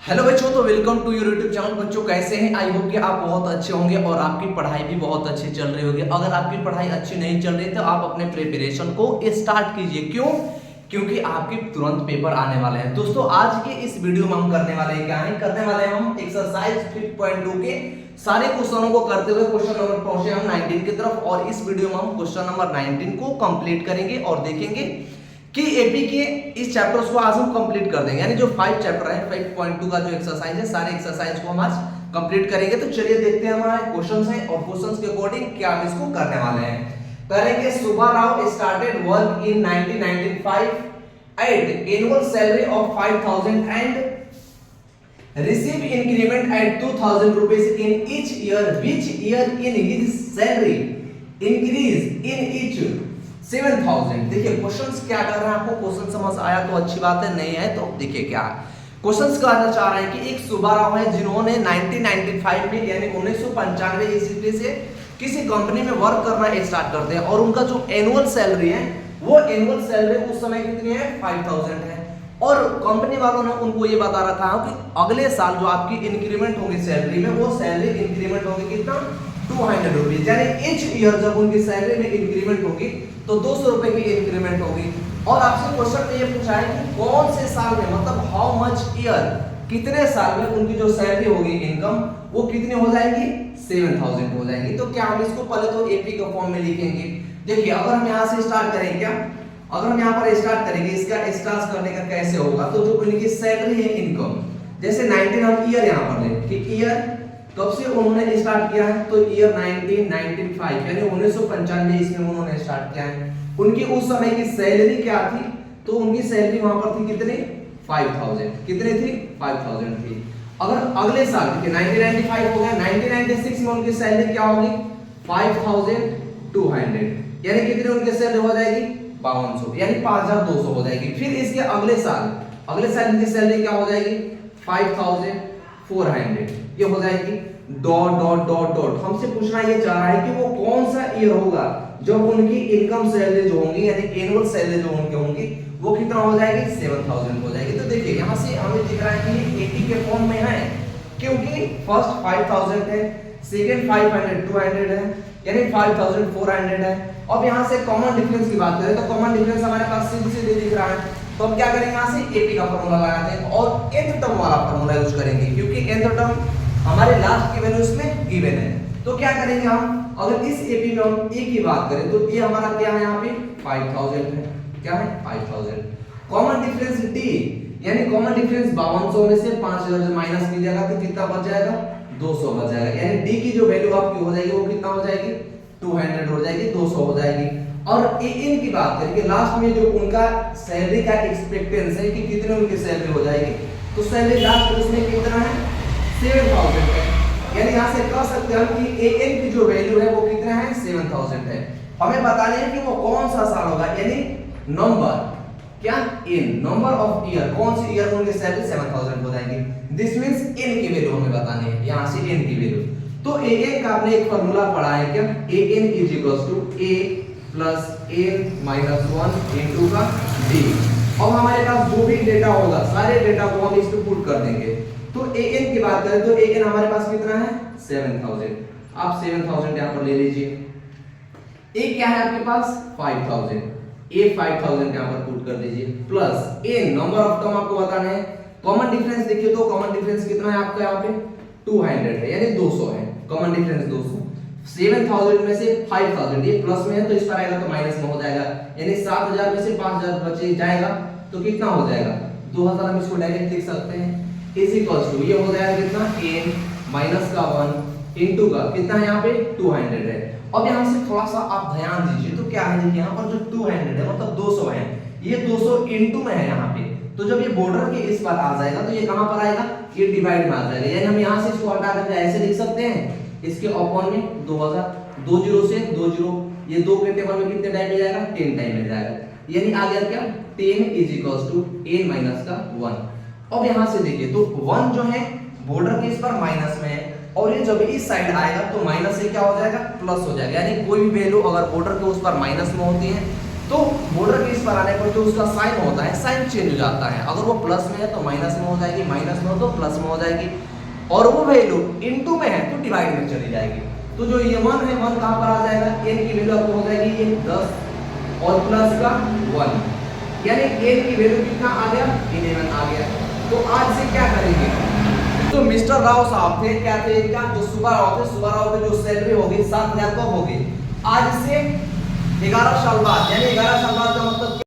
Hello बच्चों, तो welcome to your YouTube channel. बच्चों कैसे हैं? आई होप कि आप बहुत अच्छे होंगे और आपकी पढ़ाई भी बहुत अच्छी चल रही होगी। अगर आपकी पढ़ाई अच्छी नहीं चल रही तो आप अपने प्रिपरेशन को स्टार्ट कीजिए। क्यों? क्योंकि आपके तुरंत पेपर आने वाले हैं। दोस्तों आज के इस वीडियो में हम करने वाले हैं, क्या है करने वाले हैं, हम एक्सरसाइज 5.2 के सारे क्वेश्चनों को करते हुए क्वेश्चन नंबर पहुंचे हम 19 की तरफ। और इस वीडियो में हम क्वेश्चन नंबर 19 को कंप्लीट करेंगे और देखेंगे कि एपी के इस चैप्टर्स को आज हम कंप्लीट कर देंगे। यानी जो 5 चैप्टर है 5.2 का जो एक्सरसाइज है, सारे एक्सरसाइज को हम आज कंप्लीट करेंगे। तो चलिए देखते हैं हमारे क्वेश्चंस हैं और क्वेश्चंस के अकॉर्डिंग क्या हम इसको करने वाले हैं। करेंगे Subba Rao started work in 1995 at annual salary of 5000 and receive increment at 2000 rupees in each year. Which year in his salary increase in each 7000। देखिए क्वेश्चंस क्या कर रहे हैं, आपको क्वेश्चन समझ आया तो अच्छी बात है, नहीं है तो देखिए क्या है क्वेश्चंस कहना चाह रहे हैं कि एक सुब्बा राव है जिन्होंने 1995 में यानी 1995 ईस्वी से किसी कंपनी में वर्क करना स्टार्ट करते हैं और उनका जो एनुअल सैलरी है वो एनुअल सैलरी उस समय कितनी है 5000 है। और कंपनी वालों ने उनको ये बता रखा है कि अगले साल जो आपकी इंक्रीमेंट होगी सैलरी में, वो सैलरी इंक्रीमेंट होगी कितना 200 रुपीज। यानी ईच ईयर जब उनकी सैलरी में इंक्रीमेंट होगी तो 200 रुपए की इंक्रीमेंट होगी। और आपसे क्वेश्चन में ये पूछा है कि कौन से साल में, मतलब हाउ मच ईयर, कितने साल में उनकी जो सैलरी होगी इनकम वो कितनी हो जाएगी 7000 हो जाएगी। तो क्या हम इसको पहले तो एपी के फॉर्म में लिखेंगे। देखिए अगर हम यहाँ से स्टार्ट करें, क्या अगर हम यहाँ पर स्टार्ट करेंगे, इसका स्टार्ट करने का कैसे होगा, तो जो उनकी सैलरी है इनकम, जैसे 19 हम ईयर यहाँ पर लें कि ईयर कब से उन्होंने स्टार्ट किया है, तो ईयर 1995 यानी 1995 इसमें उन्होंने स्टार्ट किया है। उनकी उस समय की सैलरी क्या थी, तो उनकी सैलरी वहां पर थी कितनी 5000। कितनी थी 5000 थी। अगर अगले साल देखिए 1995 हो गया, 1996 में उनकी सैलरी क्या होगी 5200 यानी कितनी उनकी सैलरी हो जाएगी 5200 यानी 5200 हो जाएगी। फिर इसके अगले साल इनकी सैलरी क्या हो जाएगी 5400 ये हो जाएगी डॉट डॉट डॉट डॉट। हमसे पूछना ये चाह रहा है कि वो कौन सा ईयर होगा जब उनकी इनकम सैलरी जो होंगी यानी एनुअल सैलरी जो उनकी होंगी वो कितना हो जाएगी 7000 हो जाएगी। तो देखिए यहाँ से हमें दिख रहा है कि ये 80 के फॉर्म में है, क्योंकि फर्स्ट 5000 है, सेकंड 500 200 है यानी 5400 है। अब यहाँ से कॉमन डिफरेंस की बात करें तो कॉमन डिफरेंस हमारे पास सीधे दिख रहा है। तो हम क्या करेंगे, यहाँ से एपी का फॉर्मूला लगाते हैं और nth टर्म वाला फॉर्मूला यूज करेंगे, क्योंकि nth टर्म हमारे लास्ट की वैल्यू इसमें गिवन है। तो क्या करेंगे हम, अगर इस एपी में हम ए की बात करें तो ये हमारा क्या है यहाँ पे 5000 है, क्या है 5000। कॉमन डिफरेंस डी यानी कॉमन डिफरेंस 5200 में से 5000 माइनस कीजिएगा तो कितना बच जाएगा 200 बच जाएगा। यानी डी की जो वैल्यू आपकी हो जाएगी वो कितना हो जाएगी 200 हो जाएगी, 200 हो जाएगी। और इन की बात करें कि लास्ट में जो उनका सैलरी का एक्सपेक्टेंस है कि कितने उनकी सैलरी हो जाएगी, तो सैलरी लास्ट उसमें कितना है 7000 है। यानी यहाँ से कह सकते हैं कि एन की जो वैल्यू है वो कितना है 7000 है। हमें बताना है कि वो कौन सा साल होगा, यानी नंबर क्या इन नंबर ऑफ ईयर, कौन सी ईयर में उनकी सैलरी 7000 हो जाएगी। दिस मींस एन की वैल्यू हमें बतानी है, यहाँ से एन की वैल्यू। तो एन का आपने एक फार्मूला पढ़ा है क्या, N is equals to A plus N minus 1 into का डी। अब हमारे पास जो भी डेटा होगा सारे डेटा को हम इस पे पुट कर देंगे। तो an की बात करें तो an हमारे पास कितना है 7000, आप 7000 यहां पर ले लीजिए। a क्या है आपके पास 5000, a 5000 यहां पर पुट कर दीजिए plus n number of term आपको बताना है। कॉमन डिफरेंस देखिए तो कॉमन डिफरेंस कितना है आपका यहाँ पे 200 है यानी 200 है, कॉमन डिफरेंस 200। 7000 में से 5000 ये प्लस में है तो इस पर आएगा तो माइनस में हो जाएगा, यानी 7000 में से 5000 बचे जाएगा तो कितना हो जाएगा 2000। हम इसको डायरेक्ट लिख सकते हैं इज इक्वल्स टू ये हो जाएगा कितना n माइनस का 1 इनटू का कितना है यहाँ पे 200 है। अब यहाँ से थोड़ा सा आप ध्यान दीजिए तो क्या है, देखिए यहाँ पर जो 200 है मतलब 200 है, ये 200 इनटू में है यहाँ पे, तो जब ये बॉर्डर के इस पर आ जाएगा तो ये कहाँ पर आएगा, ये डिवाइड में आ जाएगा। यानी हम यहाँ से इसको हटा करके ऐसे लिख सकते हैं, इसके अपॉन में 2000, 20 से 20 ये 2 के टेबल में कितने टाइम में जाएगा 10 टाइम में जाएगा, यानी आ गया क्या 10 is equals to n minus का 1। अब यहां से देखिए तो 1 जो है बॉर्डर के इस पर माइनस में है और ये जब इस साइड आएगा तो माइनस से क्या हो जाएगा प्लस हो जाएगा। यानी कोई भी वैल्यू अगर बॉर्डर के उस पर माइनस में होती है तो बॉर्डर के इस पर आने पर जो उसका साइन होता है, साइन चेंज हो जाता है। अगर वो प्लस में है तो माइनस में हो जाएगी, माइनस में हो तो प्लस में हो जाएगी, और वो वैल्यू इनटू में है तो डिवाइड में चली जाएगी। तो जो ये 1 है, 1 कहां पर आ जाएगा, n की वैल्यू आपको हो जाएगी ये 10 और प्लस का 1, यानी n की वैल्यू कितना आ गया, 11 आ गया। तो आज से क्या करेंगे, तो मिस्टर राव साहब थे, क्या थे इनका, जो सुबह राव थे, सुबह राव की जो सैलरी होगी 7,000 कब होगी, आज से 11 साल बाद, यानी 11 साल बाद का मतलब